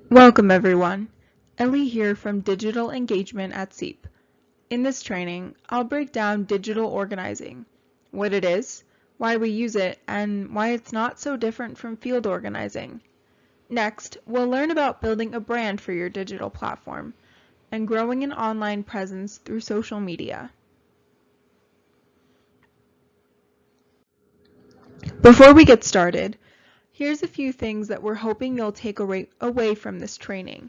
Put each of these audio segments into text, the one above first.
Welcome everyone. Ellie here from Digital Engagement at SEEP. In this training, I'll break down digital organizing, what it is, why we use it, and why it's not so different from field organizing. Next, we'll learn about building a brand for your digital platform and growing an online presence through social media. Before we get started, here's a few things that we're hoping you'll take away from this training.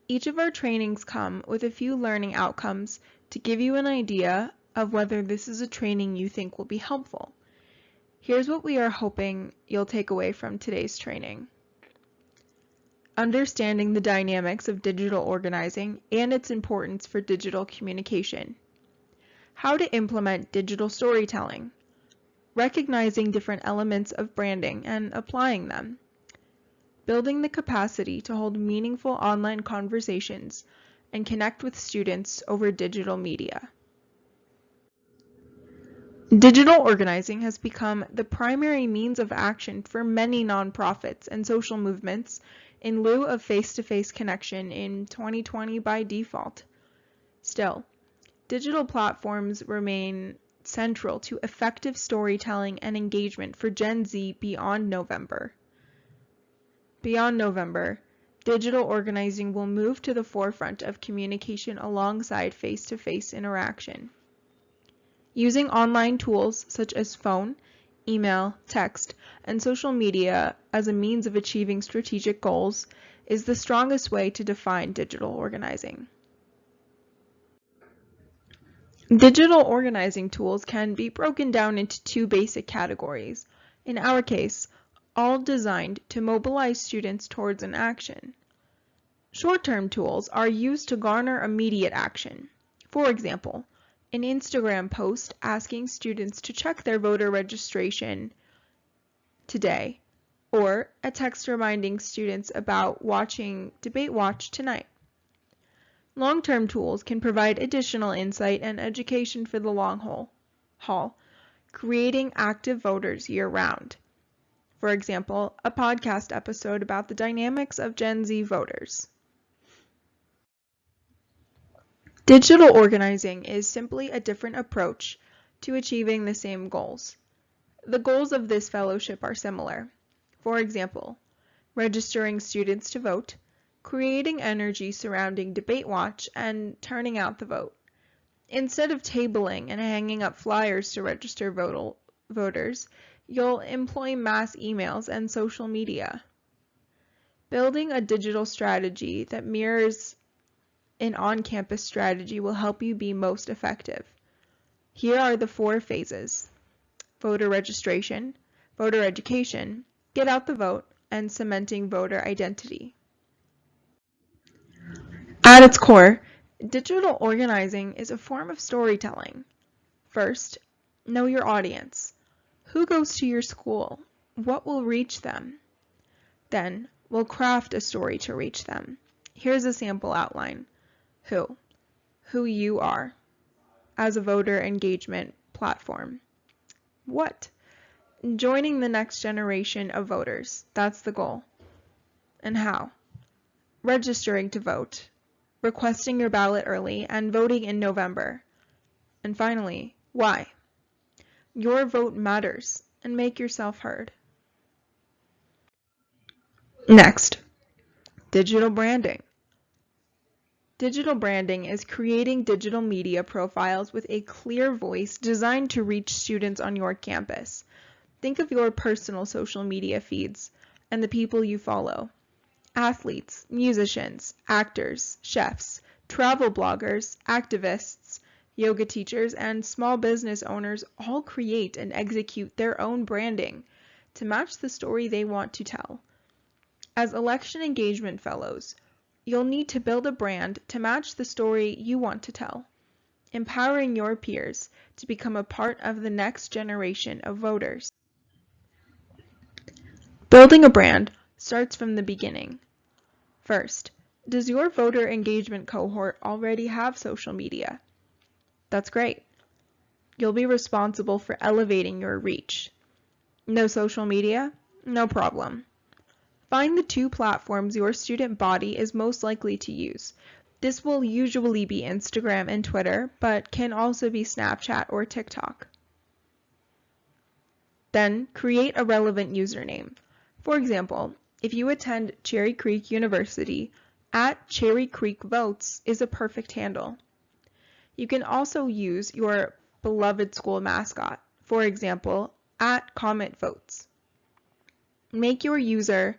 Each of our trainings come with a few learning outcomes to give you an idea of whether this is a training you think will be helpful. Here's what we are hoping you'll take away from today's training. Understanding the dynamics of digital organizing and its importance for digital communication. How to implement digital storytelling. Recognizing different elements of branding and applying them. Building the capacity to hold meaningful online conversations and connect with students over digital media. Digital organizing has become the primary means of action for many nonprofits and social movements in lieu of face-to-face connection in 2020 by default. Still, digital platforms remain central to effective storytelling and engagement for Gen Z beyond November. Beyond November, digital organizing will move to the forefront of communication alongside face-to-face interaction. Using online tools such as phone, email, text, and social media as a means of achieving strategic goals is the strongest way to define digital organizing. Digital organizing tools can be broken down into two basic categories. In our case, all designed to mobilize students towards an action. Short-term tools are used to garner immediate action. For example, an Instagram post asking students to check their voter registration today, or a text reminding students about watching Debate Watch tonight. Long-term tools can provide additional insight and education for the long haul, creating active voters year-round. For example, a podcast episode about the dynamics of Gen Z voters. Digital organizing is simply a different approach to achieving the same goals. The goals of this fellowship are similar. For example, registering students to vote, creating energy surrounding Debate Watch, and turning out the vote. Instead of tabling and hanging up flyers to register voters, you'll employ mass emails and social media. Building a digital strategy that mirrors an on-campus strategy will help you be most effective. Here are the 4 phases: voter registration, voter education, get out the vote, and cementing voter identity. At its core, digital organizing is a form of storytelling. First, know your audience. Who goes to your school? What will reach them? Then, we'll craft a story to reach them. Here's a sample outline. Who you are as a voter engagement platform. What? Joining the next generation of voters. That's the goal. And how? Registering to vote, requesting your ballot early, and voting in November. And finally, why? Your vote matters, and make yourself heard. Next, digital branding. Digital branding is creating digital media profiles with a clear voice designed to reach students on your campus. Think of your personal social media feeds and the people you follow. Athletes, musicians, actors, chefs, travel bloggers, activists, yoga teachers, and small business owners all create and execute their own branding to match the story they want to tell. As election engagement fellows, you'll need to build a brand to match the story you want to tell, empowering your peers to become a part of the next generation of voters. Building a brand starts from the beginning. First, does your voter engagement cohort already have social media? That's great. You'll be responsible for elevating your reach. No social media? No problem. Find the 2 platforms your student body is most likely to use. This will usually be Instagram and Twitter, but can also be Snapchat or TikTok. Then create a relevant username. For example, if you attend Cherry Creek University, @CherryCreekVotes is a perfect handle. You can also use your beloved school mascot. For example, @CometVotes. Make your user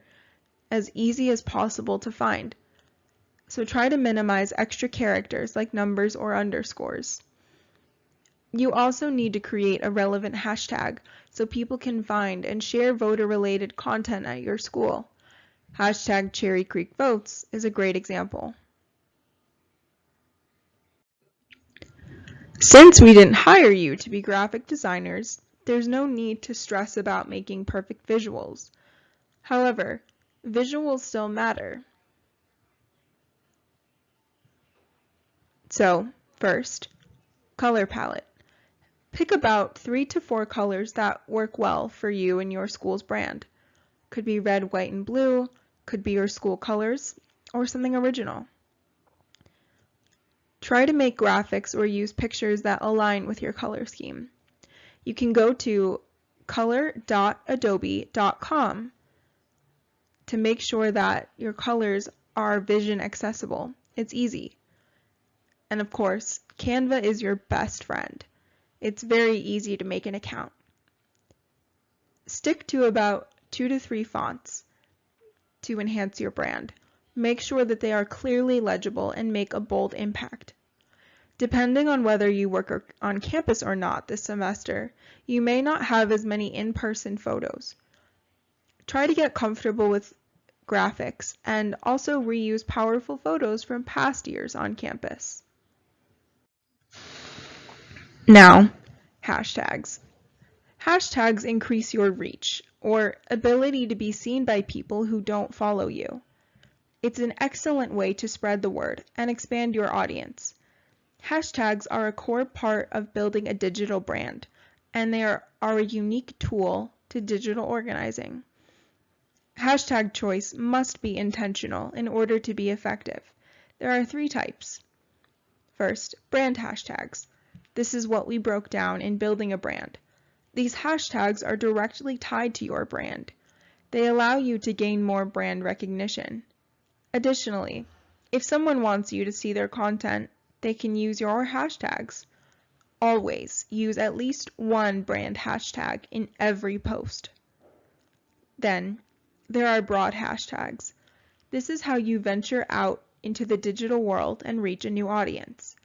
as easy as possible to find. So try to minimize extra characters like numbers or underscores. You also need to create a relevant hashtag so people can find and share voter-related content at your school. #CherryCreekVotes is a great example. Since we didn't hire you to be graphic designers, there's no need to stress about making perfect visuals. However, visuals still matter. So, first, color palette. Pick about 3 to 4 colors that work well for you and your school's brand. Could be red, white, and blue, could be your school colors, or something original. Try to make graphics or use pictures that align with your color scheme. You can go to color.adobe.com to make sure that your colors are vision accessible. It's easy. And of course, Canva is your best friend. It's very easy to make an account. Stick to about 2 to 3 fonts to enhance your brand. Make sure that they are clearly legible and make a bold impact. Depending on whether you work on campus or not this semester, you may not have as many in-person photos. Try to get comfortable with graphics and also reuse powerful photos from past years on campus. Now, hashtags. Hashtags increase your reach or ability to be seen by people who don't follow you. It's an excellent way to spread the word and expand your audience. Hashtags are a core part of building a digital brand, and they are a unique tool to digital organizing. Hashtag choice must be intentional in order to be effective. There are 3 types. First, brand hashtags. This is what we broke down in building a brand. These hashtags are directly tied to your brand. They allow you to gain more brand recognition. Additionally, if someone wants you to see their content, they can use your hashtags. Always use at least one brand hashtag in every post. Then, there are broad hashtags. This is how you venture out into the digital world and reach a new audience.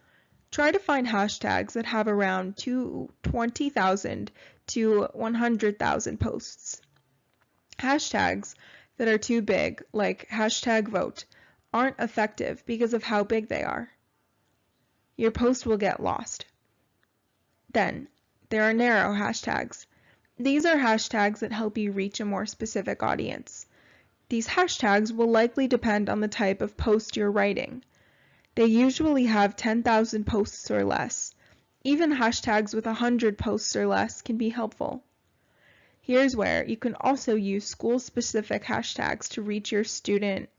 Try to find hashtags that have around 20,000 to 100,000 posts. Hashtags that are too big, like #vote, aren't effective because of how big they are. Your post will get lost. Then, there are narrow hashtags. These are hashtags that help you reach a more specific audience. These hashtags will likely depend on the type of post you're writing. They usually have 10,000 posts or less. Even hashtags with 100 posts or less can be helpful. Here's where you can also use school-specific hashtags to reach your student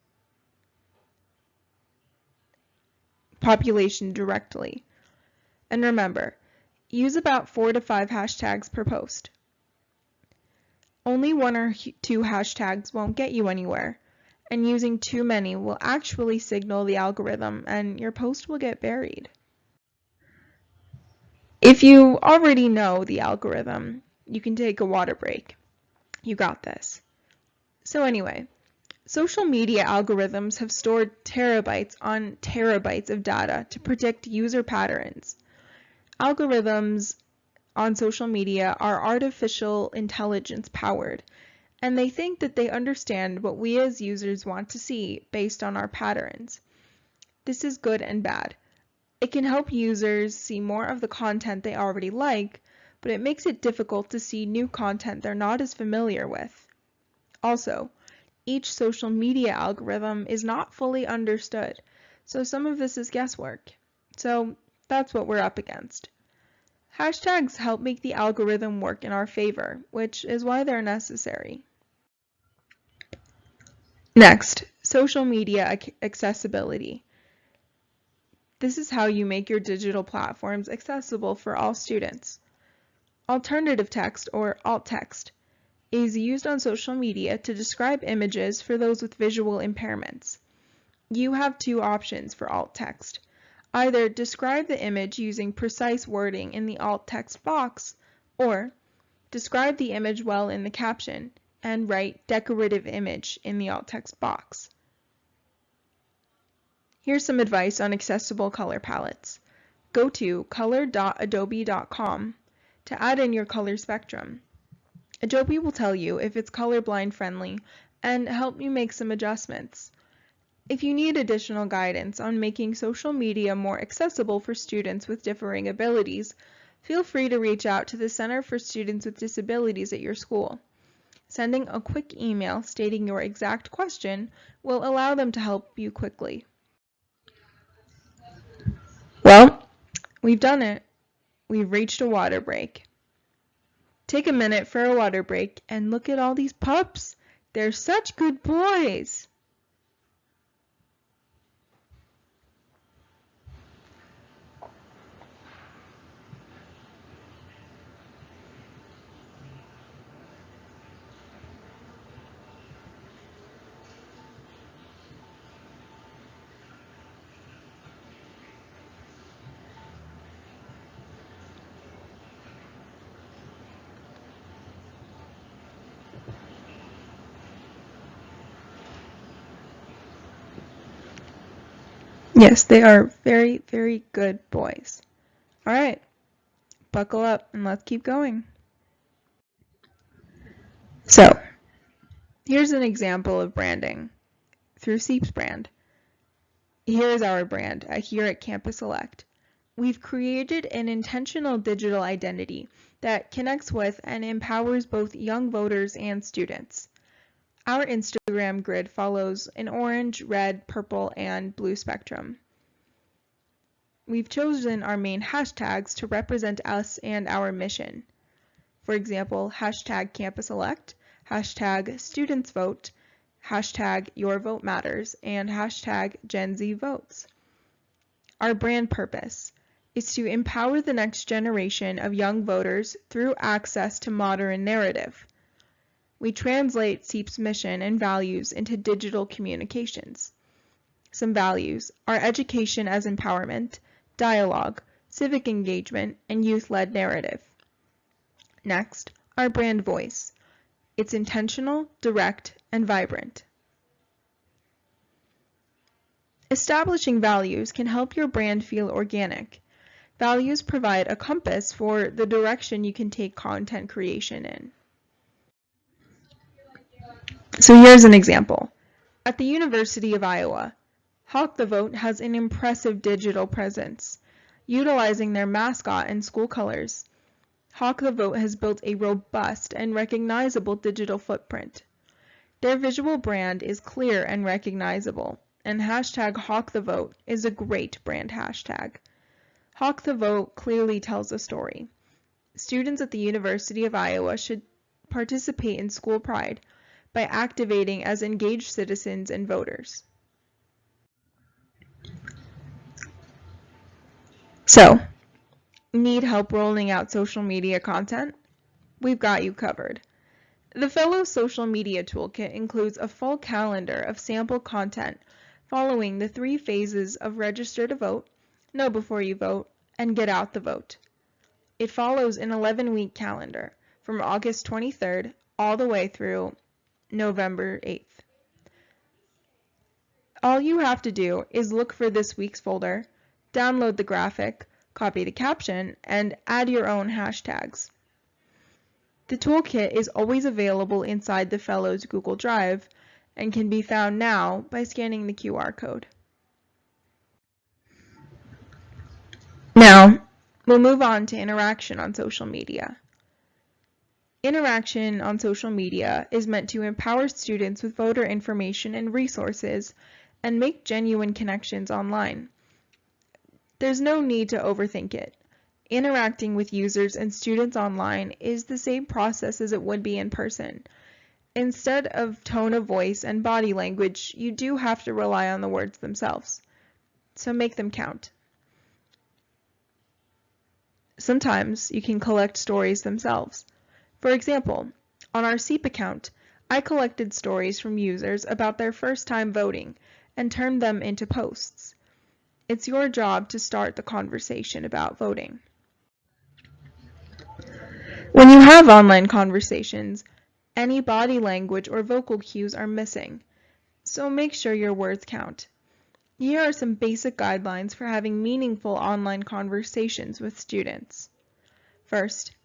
population directly. And remember, use about 4 to 5 hashtags per post. Only 1 or 2 hashtags won't get you anywhere, and using too many will actually signal the algorithm and your post will get buried. If you already know the algorithm, you can take a water break. You got this. So anyway, social media algorithms have stored terabytes on terabytes of data to predict user patterns. Algorithms on social media are artificial intelligence powered, and they think that they understand what we as users want to see based on our patterns. This is good and bad. It can help users see more of the content they already like, but it makes it difficult to see new content they're not as familiar with. Also, each social media algorithm is not fully understood, so some of this is guesswork. So that's what we're up against. Hashtags help make the algorithm work in our favor, which is why they're necessary. Next, social media accessibility. This is how you make your digital platforms accessible for all students. Alternative text, or alt text, is used on social media to describe images for those with visual impairments. You have two options for alt text. Either describe the image using precise wording in the alt text box, or describe the image well in the caption and write decorative image in the alt text box. Here's some advice on accessible color palettes. Go to color.adobe.com to add in your color spectrum. Adobe will tell you if it's colorblind friendly and help you make some adjustments. If you need additional guidance on making social media more accessible for students with differing abilities, feel free to reach out to the Center for Students with Disabilities at your school. Sending a quick email stating your exact question will allow them to help you quickly. Well, we've done it. We've reached a water break. Take a minute for a water break and look at all these pups. They're such good boys. Yes, they are very, very good boys. All right, buckle up and let's keep going. So, here's an example of branding through Seep's brand. Here's our brand here at Campus Select. We've created an intentional digital identity that connects with and empowers both young voters and students. Our Instagram grid follows an orange, red, purple, and blue spectrum. We've chosen our main hashtags to represent us and our mission. For example, hashtag Campus Elect, hashtag Students Vote, hashtag Your Vote Matters, and hashtag Gen Z Votes. Our brand purpose is to empower the next generation of young voters through access to modern narrative. We translate Seep's mission and values into digital communications. Some values are education as empowerment, dialogue, civic engagement, and youth-led narrative. Next, our brand voice. It's intentional, direct, and vibrant. Establishing values can help your brand feel organic. Values provide a compass for the direction you can take content creation in. So here's an example. At the University of Iowa, Hawk the Vote has an impressive digital presence. Utilizing their mascot and school colors, Hawk the Vote has built a robust and recognizable digital footprint. Their visual brand is clear and recognizable, and hashtag Hawk the Vote is a great brand hashtag. Hawk the Vote clearly tells a story. Students at the University of Iowa should participate in school pride by activating as engaged citizens and voters. So, need help rolling out social media content? We've got you covered. The Fellows Social Media Toolkit includes a full calendar of sample content following the 3 phases of register to vote, know before you vote, and get out the vote. It follows an 11-week calendar from August 23rd all the way through November 8th. All you have to do is look for this week's folder, download the graphic, copy the caption, and add your own hashtags. The toolkit is always available inside the Fellows Google Drive and can be found now by scanning the QR code. Now, we'll move on to interaction on social media. Interaction on social media is meant to empower students with voter information and resources and make genuine connections online. There's no need to overthink it. Interacting with users and students online is the same process as it would be in person. Instead of tone of voice and body language, you do have to rely on the words themselves. So make them count. Sometimes you can collect stories themselves. For example, on our SEEP account, I collected stories from users about their first time voting and turned them into posts. It's your job to start the conversation about voting. When you have online conversations, any body language or vocal cues are missing, so make sure your words count. Here are some basic guidelines for having meaningful online conversations with students. First,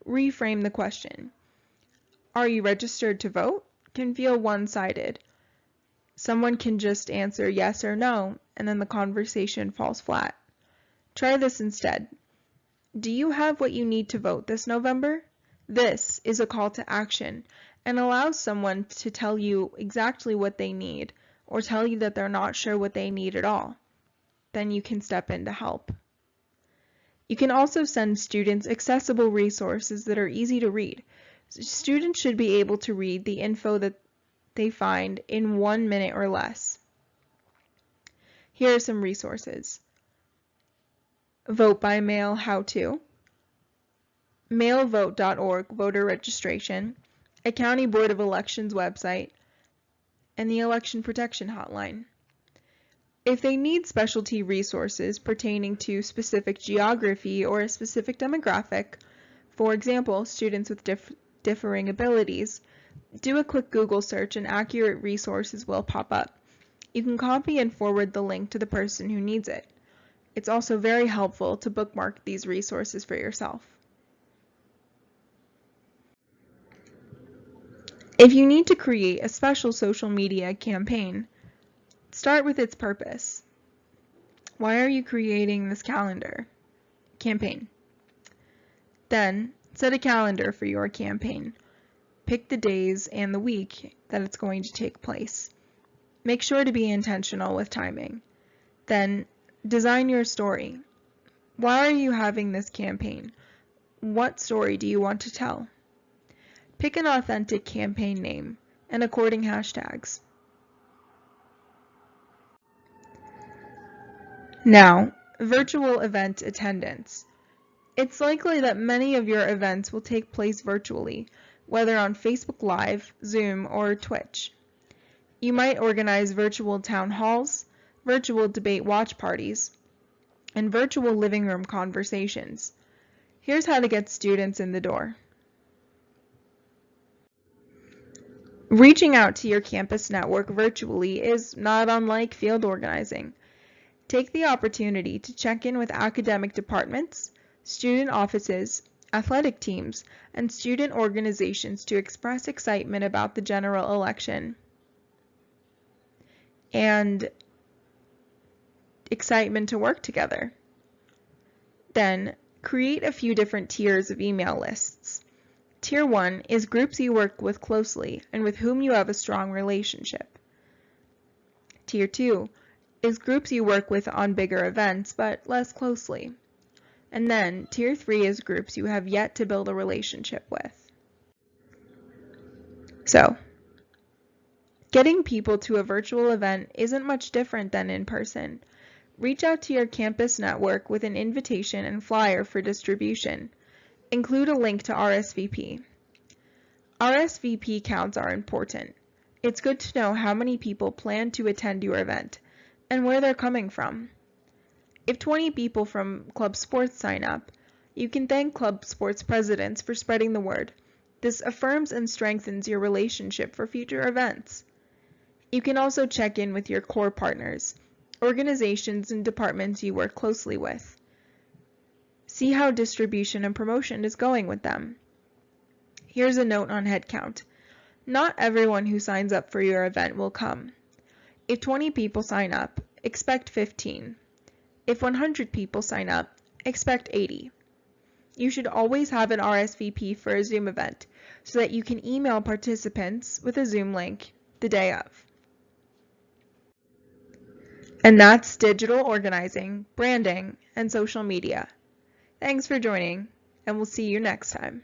reframe the question. Are you registered to vote? Can feel one-sided. Someone can just answer yes or no, and then the conversation falls flat. Try this instead. Do you have what you need to vote this November? This is a call to action and allows someone to tell you exactly what they need or tell you that they're not sure what they need at all. Then you can step in to help. You can also send students accessible resources that are easy to read. Students should be able to read the info that they find in 1 minute or less. Here are some resources. Vote by Mail How-To, mailvote.org voter registration, a County Board of Elections website, and the Election Protection Hotline. If they need specialty resources pertaining to specific geography or a specific demographic, for example, students with differing abilities, do a quick Google search and accurate resources will pop up. You can copy and forward the link to the person who needs it. It's also very helpful to bookmark these resources for yourself. If you need to create a special social media campaign, start with its purpose. Why are you creating this campaign? Then, set a calendar for your campaign. Pick the days and the week that it's going to take place. Make sure to be intentional with timing. Then, design your story. Why are you having this campaign? What story do you want to tell? Pick an authentic campaign name and according hashtags. Now, virtual event attendance. It's likely that many of your events will take place virtually, whether on Facebook Live, Zoom, or Twitch. You might organize virtual town halls, virtual debate watch parties, and virtual living room conversations. Here's how to get students in the door. Reaching out to your campus network virtually is not unlike field organizing. Take the opportunity to check in with academic departments, student offices, athletic teams, and student organizations to express excitement about the general election and excitement to work together. Then, create a few different tiers of email lists. Tier 1 is groups you work with closely and with whom you have a strong relationship. Tier 2 is groups you work with on bigger events but less closely. And then Tier 3 is groups you have yet to build a relationship with. So, getting people to a virtual event isn't much different than in person. Reach out to your campus network with an invitation and flyer for distribution. Include a link to RSVP. RSVP counts are important. It's good to know how many people plan to attend your event and where they're coming from. If 20 people from club sports sign up, you can thank club sports presidents for spreading the word. This affirms and strengthens your relationship for future events. You can also check in with your core partners, organizations and departments you work closely with. See how distribution and promotion is going with them. Here's a note on headcount. Not everyone who signs up for your event will come. If 20 people sign up, expect 15. If 100 people sign up, expect 80. You should always have an RSVP for a Zoom event so that you can email participants with a Zoom link the day of. And that's digital organizing, branding, and social media. Thanks for joining, and we'll see you next time.